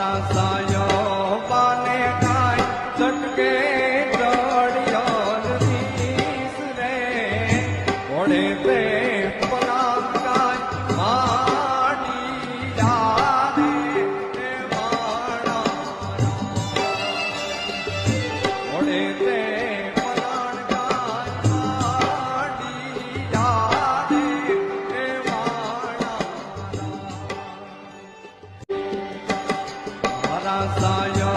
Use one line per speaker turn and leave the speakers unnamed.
મારા સાયો પાને કાય ચટકે ચડિયાર દીસ રે ઓડે તે પનામ કાય માડી યારે તે માણા ઓડે તે પનામ કાય માડી યારે તે માણા મારા સાયો